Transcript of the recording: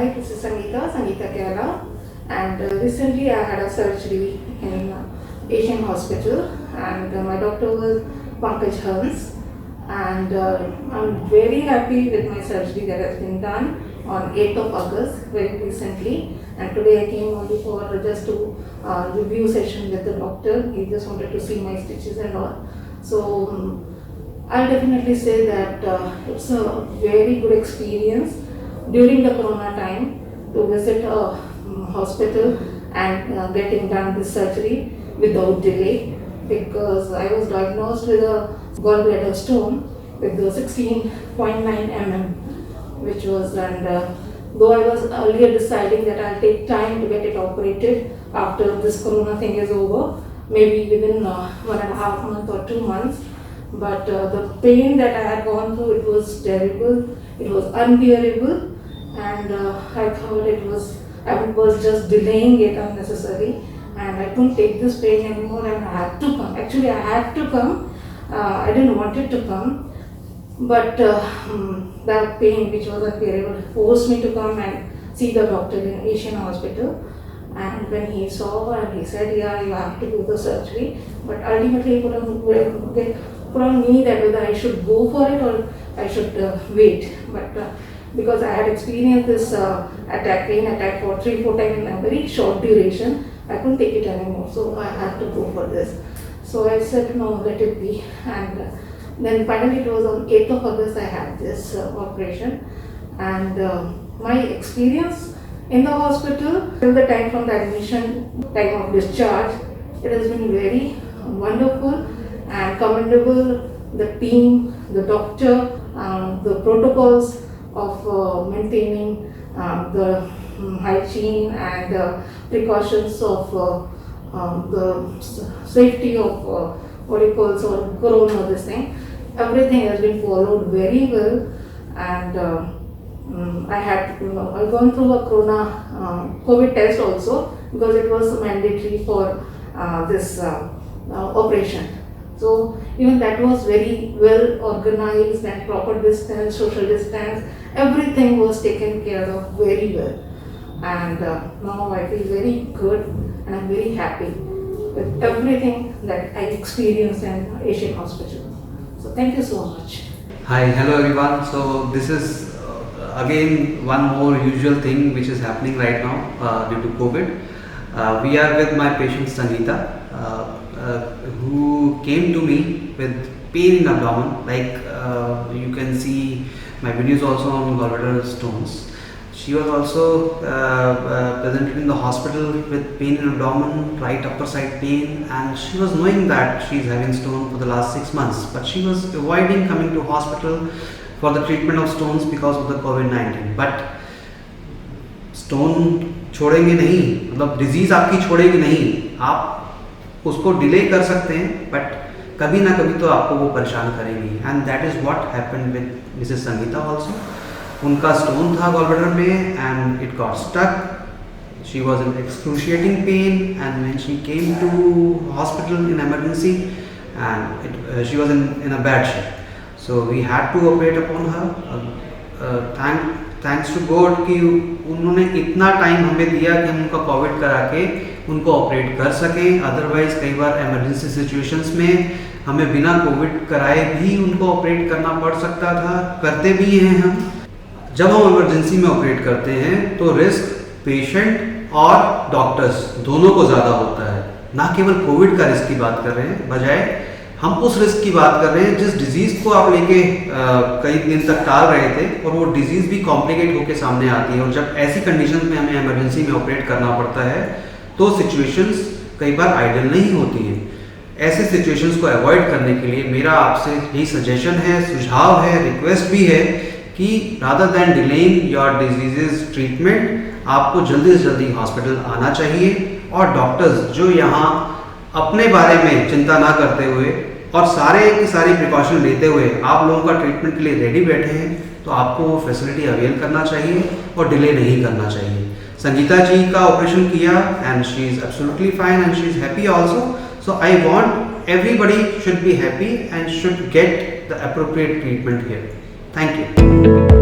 Hi, this is Sangeeta Kerala, and recently I had a surgery in Asian Hospital, and my doctor was Pankaj Hans, and I'm very happy with my surgery that has been done on 8th of August, very recently, and today I came only for just to review session with the doctor. He just wanted to see my stitches and all. So I'll definitely say that it's a very good experience during the corona time to visit a hospital and getting done this surgery without delay, because I was diagnosed with a gallbladder stone with the 16.9 mm, which was, and though I was earlier deciding that I'll take time to get it operated after this corona thing is over, maybe within 1.5 months or 2 months. But the pain that I had gone through, it was terrible, it was unbearable, and I thought I was just delaying it unnecessarily, and I couldn't take this pain anymore, and I had to come. Actually, I had to come. I didn't want it to come, but that pain, which was unbearable, forced me to come and see the doctor in Asian Hospital. And when he saw and he said, yeah, you have to do the surgery, but ultimately he put on me that whether I should go for it or I should wait. But because I had experienced this pain attack for 3-4 times in a very short duration, I couldn't take it anymore. So I had to go for this. So I said, no, let it be. And then finally it was on 8th of August I had this operation. And my experience in the hospital till the time from the admission, time of discharge, it has been very wonderful and commendable. The team, the doctor, the protocols of maintaining the hygiene and the precautions of the safety of corona, this thing, everything has been followed very well. And I've gone through a corona COVID test also, because it was mandatory for this operation. So even that was very well organized, and proper distance, social distance, everything was taken care of very well. And now I feel very good, and I'm very happy with everything that I experienced in Asian Hospital. So thank you so much. Hi, hello everyone. So this is again one more usual thing which is happening right now due to COVID. We are with my patient Sangeeta, who came to me with pain in abdomen. Like you can see my videos also on gallbladder stones. She was also presented in the hospital with pain in abdomen, right upper side pain, and she was knowing that she is having stone for the last 6 months, but she was avoiding coming to hospital for the treatment of stones because of the COVID-19. But stone छोड़ेंगे नहीं, मतलब disease आपकी छोड़ेगी नहीं, आप उसको delay कर सकते हैं, बट कभी ना कभी तो आपको वो परेशान करेंगी. And that is what happened with Mrs Sangeeta also. उनका स्टोन था गॉलब्लैडर में and it got stuck. She was in excruciating pain and when she came to hospital in emergency and she was in a bad shape. So we had to operate upon her. Thanks to God कि उन्होंने इतना time हमें दिया कि हम उनका Covid करा के उनको ऑपरेट कर सकें. अदरवाइज कई बार इमरजेंसी सिचुएशंस में हमें बिना कोविड कराए भी उनको ऑपरेट करना पड़ सकता था. करते भी हैं हम. जब हम इमरजेंसी में ऑपरेट करते हैं तो रिस्क पेशेंट और डॉक्टर्स दोनों को ज़्यादा होता है. ना केवल कोविड का रिस्क की बात कर रहे हैं, बजाय हम उस रिस्क की बात कर रहे हैं जिस डिजीज़ को आप लेके कई दिन तक टाल रहे थे, और वो डिजीज़ भी कॉम्प्लिकेट होकर सामने आती है. और जब ऐसी कंडीशन में हमें इमरजेंसी में ऑपरेट करना पड़ता है तो सिचुएशंस कई बार आइडियल नहीं होती हैं. ऐसे सिचुएशंस को अवॉइड करने के लिए मेरा आपसे यही सजेशन है, सुझाव है, रिक्वेस्ट भी है कि rather than delaying your diseases treatment, आपको जल्दी से जल्दी हॉस्पिटल आना चाहिए. और डॉक्टर्स जो यहाँ अपने बारे में चिंता ना करते हुए और सारे की सारी प्रिकॉशन लेते हुए आप लोगों का ट्रीटमेंट के लिए रेडी बैठे हैं, तो आपको वो फैसिलिटी अवेल करना चाहिए और डिले नहीं करना चाहिए. संगीता जी का ऑपरेशन किया and she is absolutely fine and she is happy also. So I want everybody should be happy and should get the appropriate treatment here. Thank you.